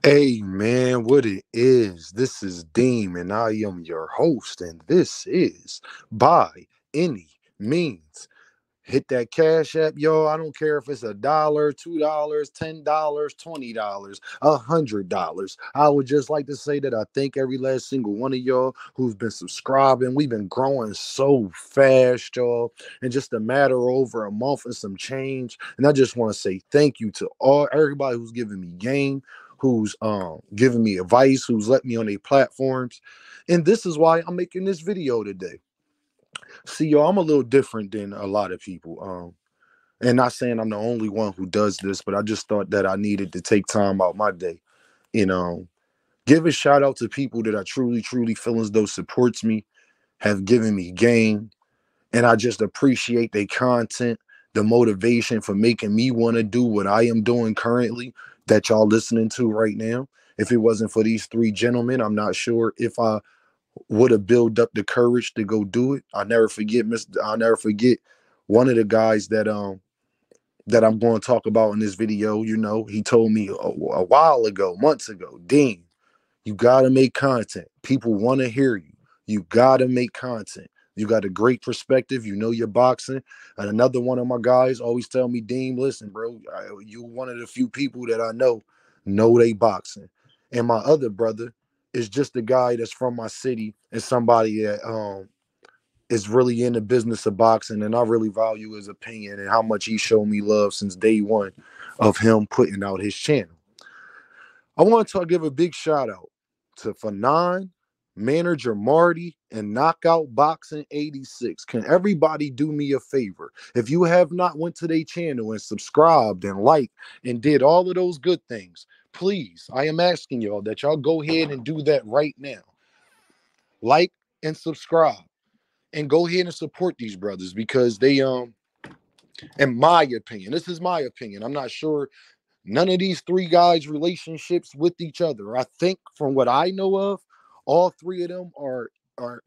Hey man, what it is? This is Deem, and I am your host, and this is By Any Means. Hit that cash app, yo. I don't care if it's $1, $2, $10, $20, $100. I would just like to say that I thank every last single one of y'all who's been subscribing. We've been growing so fast, y'all, in just a matter of over a month and some change. And I just want to say thank you to all everybody who's giving me game, who's giving me advice, who's let me on their platforms. And this is why I'm making this video today. See, yo, I'm a little different than a lot of people. And not saying I'm the only one who does this, but I just thought that I needed to take time out my day and give a shout out to people that I truly, truly feel as though supports me, have given me game, and I just appreciate their content, the motivation for making me want to do what I am doing currently that y'all listening to right now. If it wasn't for these three gentlemen, I'm not sure if I would have built up the courage to go do it. I'll never forget one of the guys that I'm going to talk about in this video. He told me a while ago, months ago, Dean, you gotta make content. People want to hear you. You gotta make content. You got a great perspective. You know your boxing. And another one of my guys always tell me, Dean, listen, bro, you one of the few people that I know they boxing. And my other brother is just a guy that's from my city and somebody that is really in the business of boxing. And I really value his opinion and how much he showed me love since day one of him putting out his channel. I want to give a big shout out to Fanon, Manager Marty, and Knockout Boxing 86. Can everybody do me a favor? If you have not went to their channel and subscribed and liked and did all of those good things, please, I am asking y'all that y'all go ahead and do that right now. Like and subscribe and go ahead and support these brothers because they in my opinion, this is my opinion. I'm not sure none of these three guys' relationships with each other. I think from what I know of, all three of them are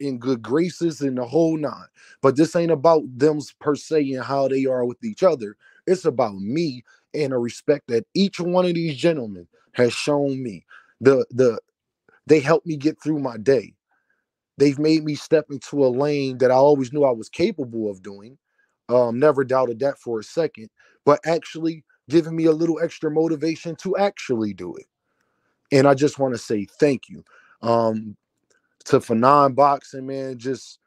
in good graces in the whole nine. But this ain't about them per se and how they are with each other. It's about me and a respect that each one of these gentlemen has shown me. The They helped me get through my day. They've made me step into a lane that I always knew I was capable of doing. Never doubted that for a second, but actually giving me a little extra motivation to actually do it. And I just want to say thank you to Fanon Boxing, man. Just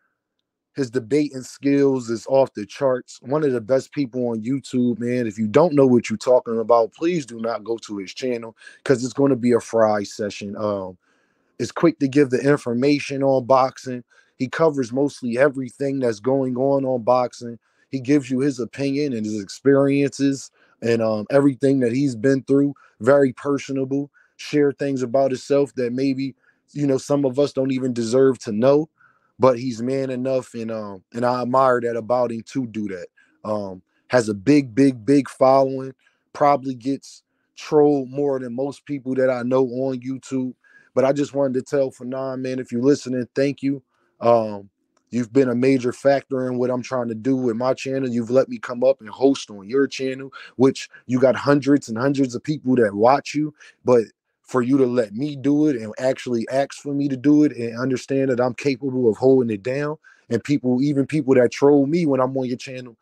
his debating skills is off the charts. One of the best people on YouTube, man. If you don't know what you're talking about, please do not go to his channel because it's going to be a fry session. Is quick to give the information on boxing. He covers mostly everything that's going on boxing. He gives you his opinion and his experiences and everything that he's been through. Very personable. Share things about himself that maybe some of us don't even deserve to know. But he's man enough, and I admire that about him to do that. Has a big, big, big following. Probably gets trolled more than most people that I know on YouTube, but I just wanted to tell Fanon, man, if you're listening, thank you. Um, you've been a major factor in what I'm trying to do with my channel. You've let me come up and host on your channel, which you got hundreds and hundreds of people that watch you. But for you to let me do it and actually ask for me to do it and understand that I'm capable of holding it down, and even people that troll me when I'm on your channel,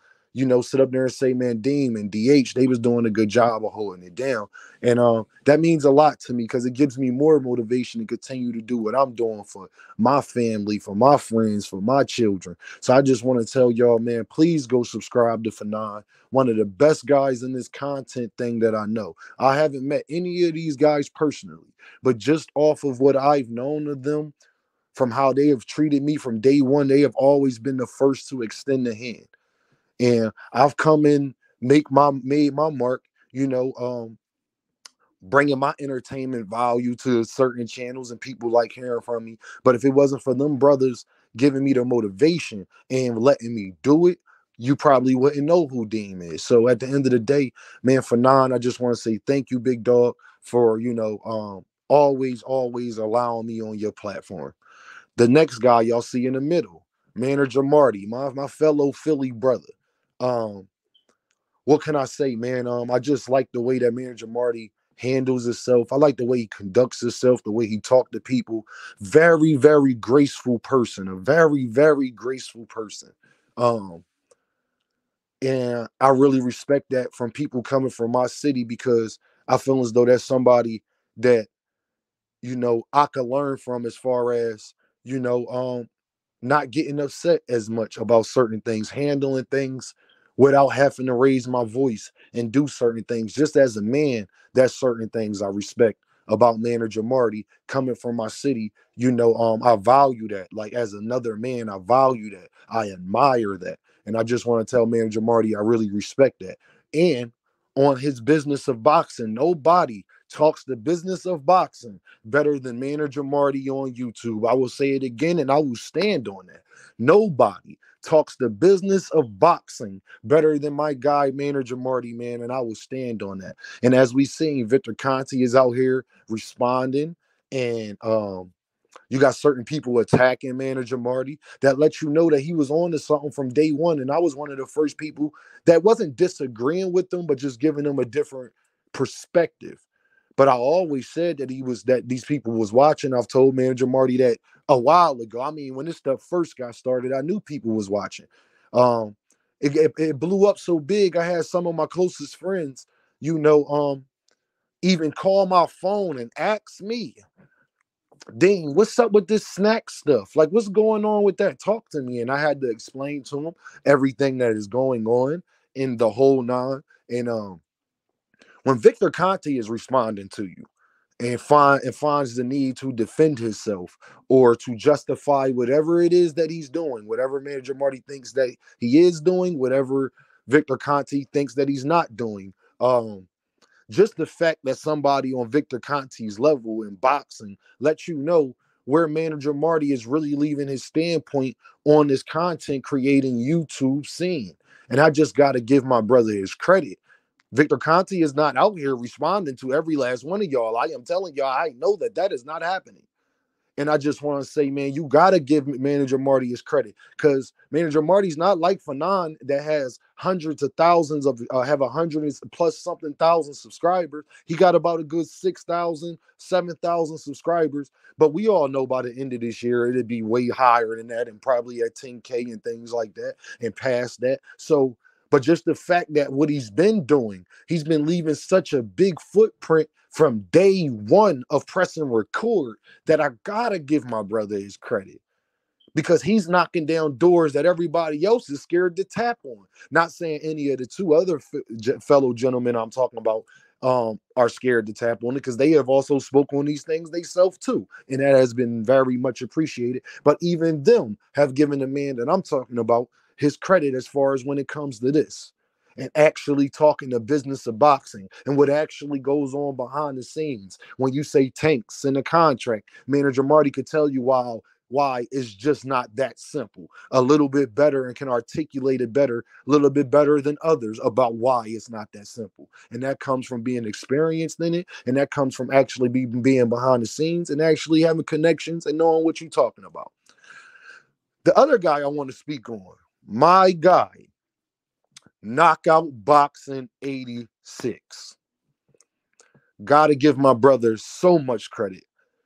sit up there and say, man, Deem and DH, they was doing a good job of holding it down. And that means a lot to me because it gives me more motivation to continue to do what I'm doing for my family, for my friends, for my children. So I just want to tell y'all, man, please go subscribe to Fanon, one of the best guys in this content thing that I know. I haven't met any of these guys personally, but just off of what I've known of them, from how they have treated me from day one, they have always been the first to extend the hand. And I've come in, made my mark, bringing my entertainment value to certain channels and people like hearing from me. But if it wasn't for them brothers giving me the motivation and letting me do it, you probably wouldn't know who Deem is. So at the end of the day, man, Fanon, I just want to say thank you, big dog, for always allowing me on your platform. The next guy y'all see in the middle, Manager Marty, my fellow Philly brother. Um, what can I say, man? I just like the way that Manager Marty handles himself. I like the way he conducts himself, the way he talked to people. Very, very graceful person. A very, very graceful person. Um, and I really respect that from people coming from my city because I feel as though that's somebody that I could learn from as far as, you know, not getting upset as much about certain things, handling things without having to raise my voice and do certain things. Just as a man, that's certain things I respect about Manager Marty coming from my city. I value that. Like as another man, I value that. I admire that. And I just want to tell Manager Marty, I really respect that. And on his business of boxing, nobody talks the business of boxing better than Manager Marty on YouTube. I will say it again and I will stand on that. Nobody talks the business of boxing better than my guy, Manager Marty, man, and I will stand on that. And as we seen, Victor Conti is out here responding, and you got certain people attacking Manager Marty that let you know that he was on to something from day one. And I was one of the first people that wasn't disagreeing with them, but just giving them a different perspective. But I always said that these people was watching. I've told Manager Marty that a while ago. I mean, when this stuff first got started, I knew people was watching. Um, it blew up so big. I had some of my closest friends, even call my phone and ask me, Dean, what's up with this snack stuff? Like, what's going on with that? Talk to me. And I had to explain to him everything that is going on in the whole nine. And when Victor Conti is responding to you and finds the need to defend himself or to justify whatever it is that he's doing, whatever Manager Marty thinks that he is doing, whatever Victor Conti thinks that he's not doing, just the fact that somebody on Victor Conti's level in boxing lets you know where Manager Marty is really leaving his standpoint on this content creating YouTube scene. And I just got to give my brother his credit. Victor Conti is not out here responding to every last one of y'all. I am telling y'all, I know that is not happening. And I just want to say, man, you got to give Manager Marty his credit because Manager Marty's not like Fanon that has hundreds of thousands of, have 100 plus something thousand subscribers. He got about a good 6,000, 7,000 subscribers. But we all know by the end of this year, it'd be way higher than that and probably at 10K and things like that and past that. So, but just the fact that what he's been doing, he's been leaving such a big footprint from day one of pressing record that I gotta give my brother his credit because he's knocking down doors that everybody else is scared to tap on. Not saying any of the two other fellow gentlemen I'm talking about are scared to tap on it because they have also spoke on these things themselves too, and that has been very much appreciated. But even them have given the man that I'm talking about his credit as far as when it comes to this and actually talking the business of boxing and what actually goes on behind the scenes. When you say tanks in a contract, Manager Marty could tell you why it's just not that simple. A little bit better and can articulate it better, a little bit better than others about why it's not that simple. And that comes from being experienced in it, and that comes from actually being behind the scenes and actually having connections and knowing what you're talking about. The other guy I want to speak on, my guy, Knockout Boxing 86. Gotta give my brother so much credit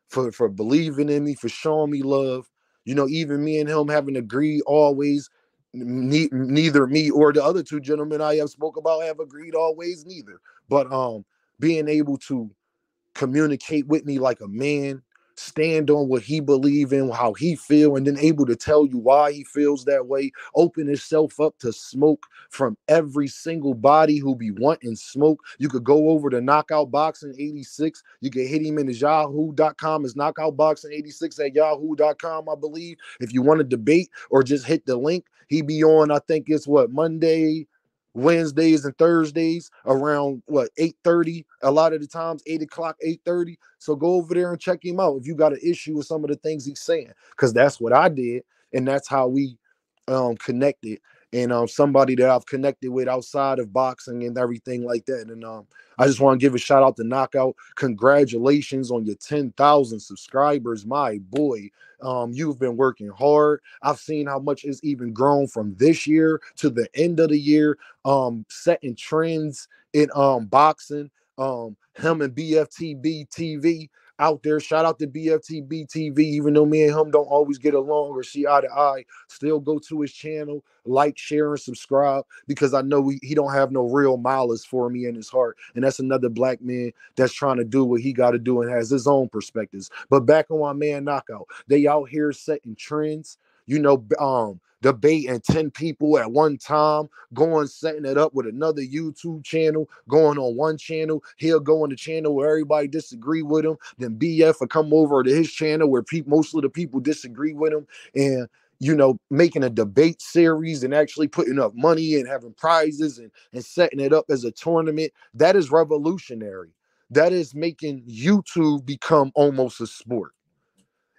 for believing in me, for showing me love. Even me and him having agreed always. Neither me or the other two gentlemen I have spoke about have agreed always, neither. But being able to communicate with me like a man, stand on what he believe in, how he feel, and then able to tell you why he feels that way, open himself up to smoke from every single body who be wanting smoke. You could go over to Knockout Boxing 86. You can hit him in his yahoo.com. It's Knockout Boxing 86 at yahoo.com, I believe. If you want to debate or just hit the link, he be on, I think it's Monday, Wednesdays and Thursdays around 8:30, a lot of the times 8 o'clock, 8:30. So go over there and check him out if you got an issue with some of the things he's saying, because that's what I did, and that's how we connected. And somebody that I've connected with outside of boxing and everything like that. And I just want to give a shout out to Knockout. Congratulations on your 10,000 subscribers, my boy. You've been working hard. I've seen how much it's even grown from this year to the end of the year, setting trends in boxing. Him and BFTB TV out there. Shout out to BFTB TV, even though me and him don't always get along or see eye to eye. Still go to his channel, like, share, and subscribe because I know he don't have no real malice for me in his heart. And that's another black man that's trying to do what he got to do and has his own perspectives. But back on my man Knockout, they out here setting trends. Debating 10 people at one time, going setting it up with another YouTube channel, going on one channel. He'll go on the channel where everybody disagree with him. Then BF will come over to his channel where most of the people disagree with him. And making a debate series and actually putting up money and having prizes and setting it up as a tournament. That is revolutionary. That is making YouTube become almost a sport.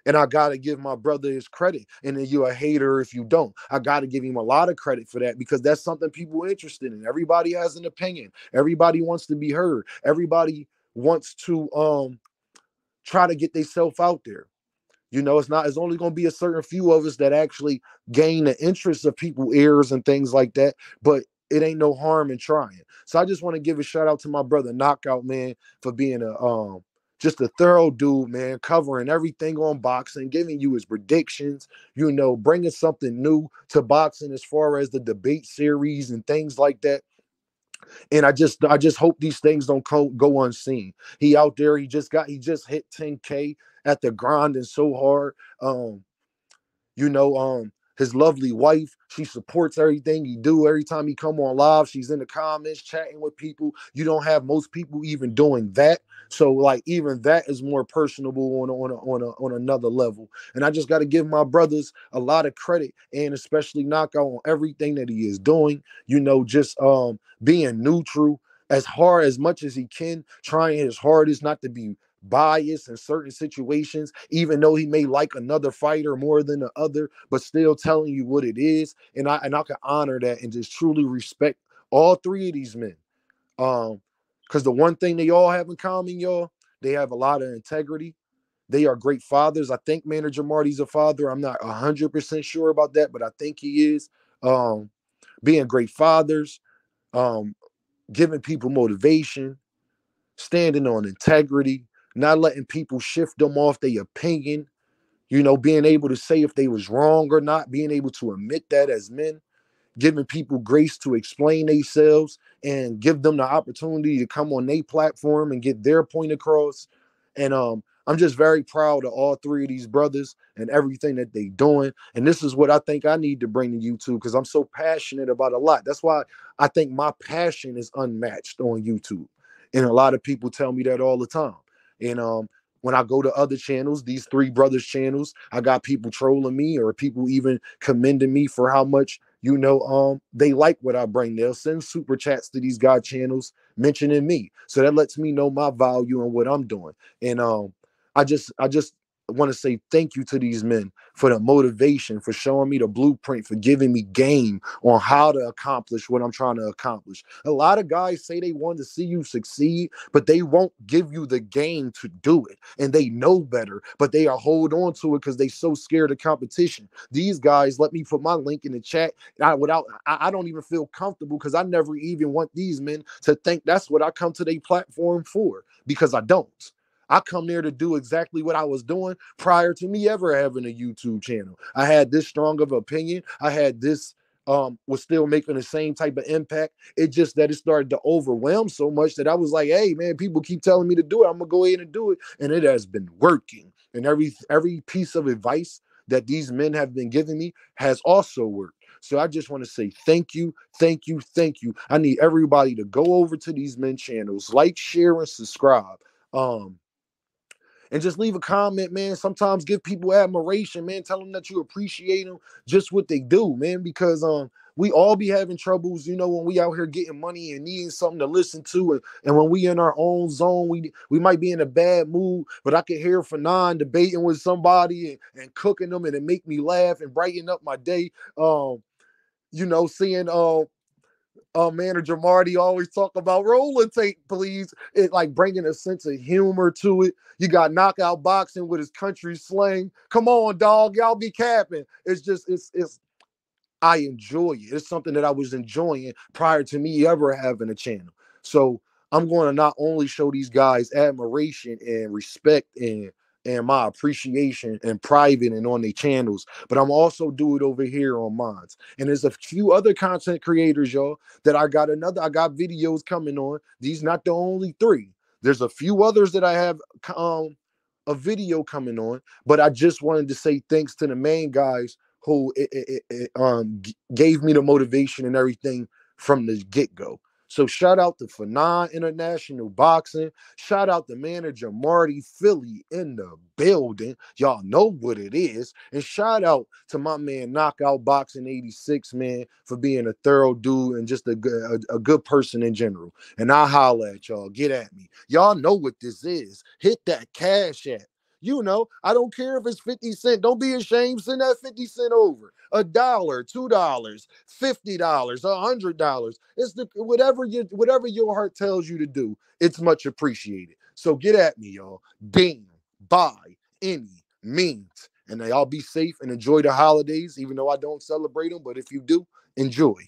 And I got to give my brother his credit. And then you're a hater if you don't. I got to give him a lot of credit for that because that's something people are interested in. Everybody has an opinion. Everybody wants to be heard. Everybody wants to try to get themselves out there. It's only going to be a certain few of us that actually gain the interest of people's ears and things like that. But it ain't no harm in trying. So I just want to give a shout out to my brother Knockout, man, for being just a thorough dude, man, covering everything on boxing, giving you his predictions, bringing something new to boxing as far as the debate series and things like that. And I just hope these things don't go unseen. He out there, he just hit 10K at the grinding so hard. His lovely wife, she supports everything he do. Every time he come on live, she's in the comments chatting with people. You don't have most people even doing that. So like even that is more personable on another level. And I just got to give my brothers a lot of credit and especially Knockout on everything that he is doing. Just being neutral as much as he can, trying his hardest not to be bias in certain situations, even though he may like another fighter more than the other, but still telling you what it is. And I can honor that and just truly respect all three of these men. Because the one thing they all have in common, y'all, they have a lot of integrity. They are great fathers. I think Manager Marty's a father. I'm not 100% sure about that, but I think he is. Being great fathers, giving people motivation, standing on integrity, not letting people shift them off their opinion, being able to say if they was wrong or not, being able to admit that as men, giving people grace to explain themselves and give them the opportunity to come on their platform and get their point across. And I'm just very proud of all three of these brothers and everything that they doing. And this is what I think I need to bring to YouTube because I'm so passionate about a lot. That's why I think my passion is unmatched on YouTube. And a lot of people tell me that all the time. And when I go to other channels, these three brothers channels, I got people trolling me or people even commending me for how much they like what I bring. They'll send super chats to these God channels mentioning me. So that lets me know my value and what I'm doing. And I just want to say thank you to these men for the motivation, for showing me the blueprint, for giving me game on how to accomplish what I'm trying to accomplish. A lot of guys say they want to see you succeed, but they won't give you the game to do it. And they know better, but they are hold on to it because they so scared of competition. These guys, let me put my link in the chat. I don't even feel comfortable because I never even want these men to think that's what I come to their platform for, because I don't. I come there to do exactly what I was doing prior to me ever having a YouTube channel. I had this strong of opinion. I had this, was still making the same type of impact. It just that it started to overwhelm so much that I was like, hey, man, people keep telling me to do it. I'm going to go ahead and do it. And it has been working. And every piece of advice that these men have been giving me has also worked. So I just want to say thank you, thank you, thank you. I need everybody to go over to these men channels, like, share, and subscribe. And just leave a comment, man. Sometimes give people admiration, man. Tell them that you appreciate them, just what they do, man. Because we all be having troubles, when we out here getting money and needing something to listen to, and when we in our own zone, we might be in a bad mood. But I can hear Fanon debating with somebody and cooking them, and it make me laugh and brighten up my day. Seeing Manager Marty always talk about rolling tape, please. It like bringing a sense of humor to it. You got Knockout Boxing with his country slang. Come on, dog, y'all be capping. It's I enjoy it. It's something that I was enjoying prior to me ever having a channel. So I'm going to not only show these guys admiration and respect and my appreciation in private and on their channels, but I'm also do it over here on mine. And there's a few other content creators, y'all, that I got videos coming on. These not the only three. There's a few others that I have a video coming on, but I just wanted to say thanks to the main guys who gave me the motivation and everything from the get-go. So shout out to Fanon International Boxing. Shout out to manager Marty Philly in the building. Y'all know what it is. And shout out to my man Knockout Boxing 86, man, for being a thorough dude and just a good person in general. And I holla at y'all. Get at me. Y'all know what this is. Hit that cash app. You know, I don't care if it's 50 cents. Don't be ashamed. Send that 50 cent over. $1, $2, $50, $100. It's the whatever your heart tells you to do. It's much appreciated. So get at me, y'all. Deem by any means. And y'all be safe and enjoy the holidays, even though I don't celebrate them. But if you do, enjoy.